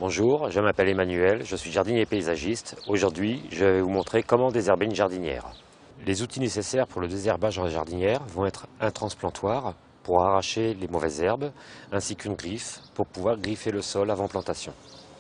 Bonjour, je m'appelle Emmanuel, je suis jardinier paysagiste. Aujourd'hui, je vais vous montrer comment désherber une jardinière. Les outils nécessaires pour le désherbage en jardinière vont être un transplantoir pour arracher les mauvaises herbes, ainsi qu'une griffe pour pouvoir griffer le sol avant plantation.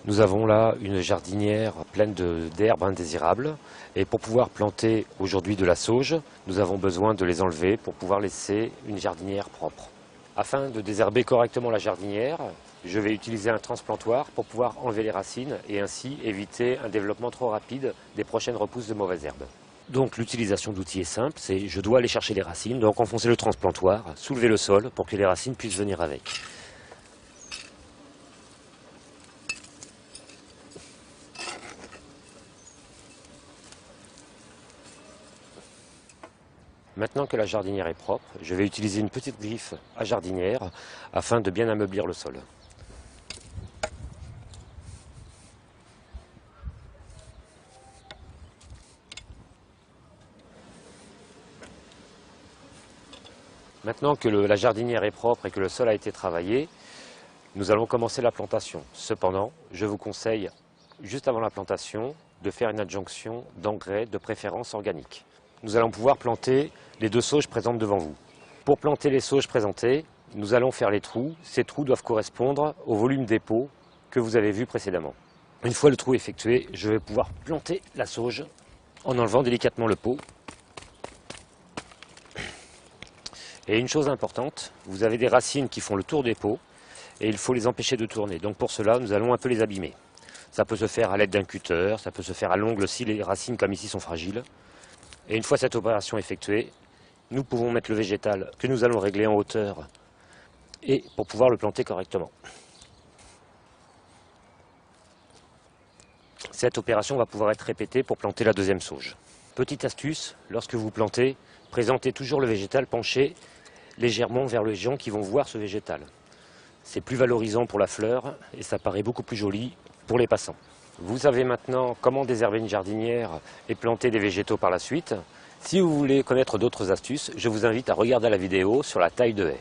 Nous avons là une jardinière pleine d'herbes indésirables et pour pouvoir planter aujourd'hui de la sauge, nous avons besoin de les enlever pour pouvoir laisser une jardinière propre. Afin de désherber correctement la jardinière, je vais utiliser un transplantoir pour pouvoir enlever les racines et ainsi éviter un développement trop rapide des prochaines repousses de mauvaises herbes. Donc l'utilisation d'outils est simple, c'est je dois aller chercher les racines, donc enfoncer le transplantoir, soulever le sol pour que les racines puissent venir avec. Maintenant que la jardinière est propre, je vais utiliser une petite griffe à jardinière afin de bien ameublir le sol. Maintenant que la jardinière est propre et que le sol a été travaillé, nous allons commencer la plantation. Cependant, je vous conseille, juste avant la plantation, de faire une adjonction d'engrais de préférence organique. Nous allons pouvoir planter les 2 sauges présentes devant vous. Pour planter les sauges présentées, nous allons faire les trous. Ces trous doivent correspondre au volume des pots que vous avez vu précédemment. Une fois le trou effectué, je vais pouvoir planter la sauge en enlevant délicatement le pot. Et une chose importante, vous avez des racines qui font le tour des pots et il faut les empêcher de tourner. Donc pour cela, nous allons un peu les abîmer. Ça peut se faire à l'aide d'un cutter, ça peut se faire à l'ongle si les racines comme ici sont fragiles. Et une fois cette opération effectuée, nous pouvons mettre le végétal que nous allons régler en hauteur et pour pouvoir le planter correctement. Cette opération va pouvoir être répétée pour planter la 2e sauge. Petite astuce, lorsque vous plantez, présentez toujours le végétal penché légèrement vers les gens qui vont voir ce végétal. C'est plus valorisant pour la fleur et ça paraît beaucoup plus joli pour les passants. Vous savez maintenant comment désherber une jardinière et planter des végétaux par la suite. Si vous voulez connaître d'autres astuces, je vous invite à regarder la vidéo sur la taille de haie.